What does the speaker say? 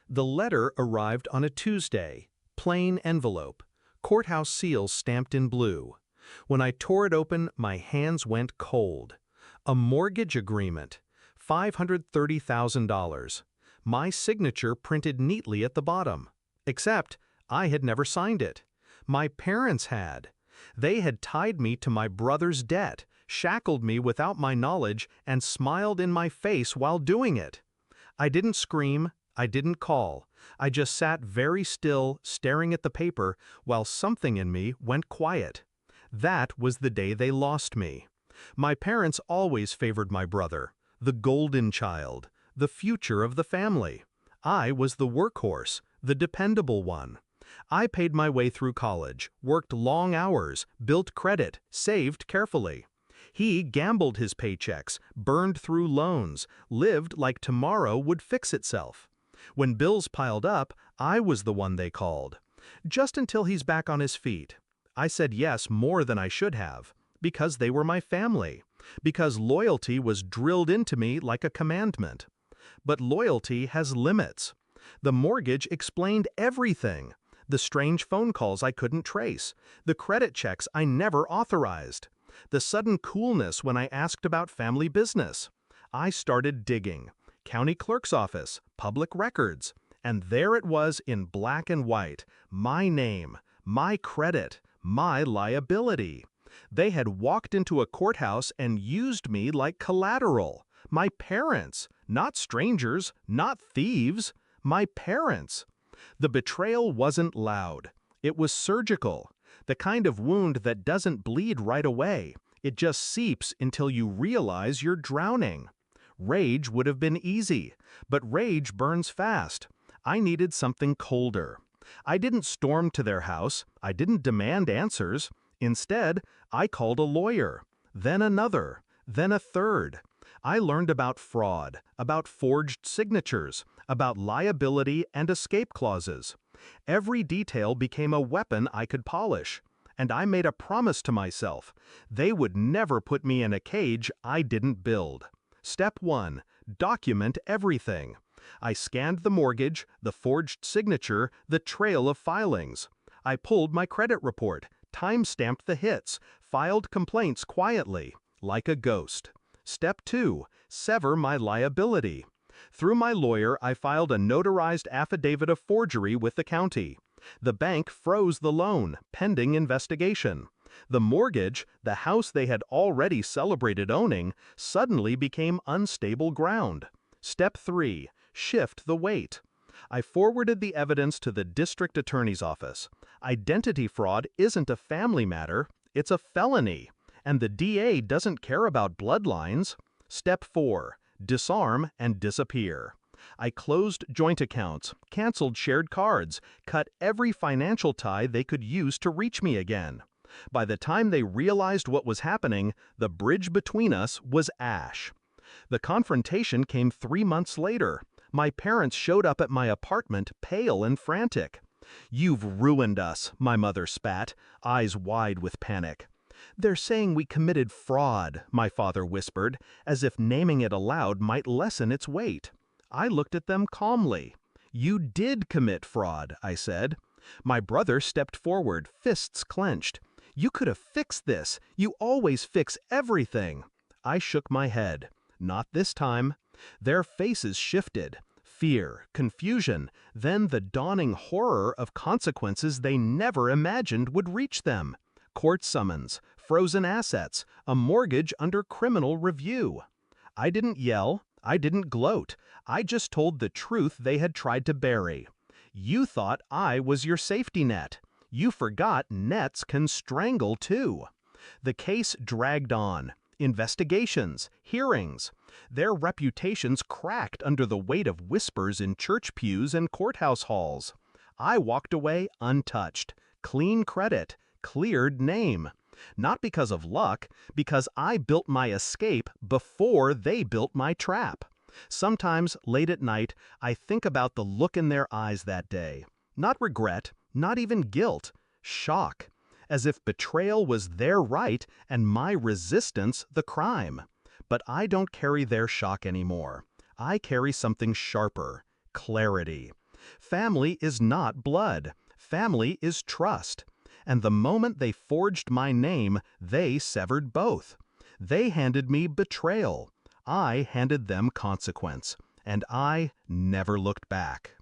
The letter arrived on a Tuesday, plain envelope, courthouse seal stamped in blue. When I tore it open, my hands went cold. A mortgage agreement, $530,000. My signature printed neatly at the bottom. Except, I had never signed it. My parents had. They had tied me to my brother's debt, shackled me without my knowledge, and smiled in my face while doing it. I didn't scream, I didn't call. I just sat very still, staring at the paper, while something in me went quiet. That was the day they lost me. My parents always favored my brother, the golden child, the future of the family. I was the workhorse, the dependable one. I paid my way through college, worked long hours, built credit, saved carefully. He gambled his paychecks, burned through loans, lived like tomorrow would fix itself. When bills piled up, I was the one they called. Just until he's back on his feet. I said yes more than I should have, because they were my family, because loyalty was drilled into me like a commandment. But loyalty has limits. The mortgage explained everything. The strange phone calls I couldn't trace, the credit checks I never authorized, the sudden coolness when I asked about family business. I started digging. County clerk's office, public records, and there it was in black and white, my name, my credit, my liability. They had walked into a courthouse and used me like collateral. My parents, not strangers, not thieves, my parents. The betrayal wasn't loud. It was surgical, the kind of wound that doesn't bleed right away. It just seeps until you realize you're drowning. Rage would have been easy, but rage burns fast. I needed something colder. I didn't storm to their house. I didn't demand answers. Instead, I called a lawyer, then another, then a third. I learned about fraud, about forged signatures, about liability and escape clauses. Every detail became a weapon I could polish. And I made a promise to myself. They would never put me in a cage I didn't build. Step 1. Document everything. I scanned the mortgage, the forged signature, the trail of filings. I pulled my credit report, time-stamped the hits, filed complaints quietly, like a ghost. Step 2. Sever my liability. Through my lawyer, I filed a notarized affidavit of forgery with the county. The bank froze the loan, pending investigation. The mortgage, the house they had already celebrated owning, suddenly became unstable ground. Step 3. Shift the weight. I forwarded the evidence to the district attorney's office. Identity fraud isn't a family matter, it's a felony. And the DA doesn't care about bloodlines. Step 4. Disarm and disappear. I closed joint accounts, canceled shared cards, cut every financial tie they could use to reach me again. By the time they realized what was happening, the bridge between us was ash. The confrontation came 3 months later. My parents showed up at my apartment, pale and frantic. "You've ruined us," my mother spat, eyes wide with panic. "They're saying we committed fraud," my father whispered, as if naming it aloud might lessen its weight. I looked at them calmly. "You did commit fraud," I said. My brother stepped forward, fists clenched. "You could have fixed this. You always fix everything." I shook my head. Not this time. Their faces shifted. Fear, confusion, then the dawning horror of consequences they never imagined would reach them. Court summons, frozen assets, a mortgage under criminal review. I didn't yell. I didn't gloat. I just told the truth they had tried to bury. You thought I was your safety net. You forgot nets can strangle too. The case dragged on. Investigations, hearings. Their reputations cracked under the weight of whispers in church pews and courthouse halls. I walked away untouched. Clean credit, cleared name. Not because of luck, because I built my escape before they built my trap. Sometimes, late at night, I think about the look in their eyes that day. Not regret, not even guilt, shock. As if betrayal was their right and my resistance the crime. But I don't carry their shock anymore. I carry something sharper, clarity. Family is not blood. Family is trust. And the moment they forged my name, they severed both. They handed me betrayal. I handed them consequence. And I never looked back.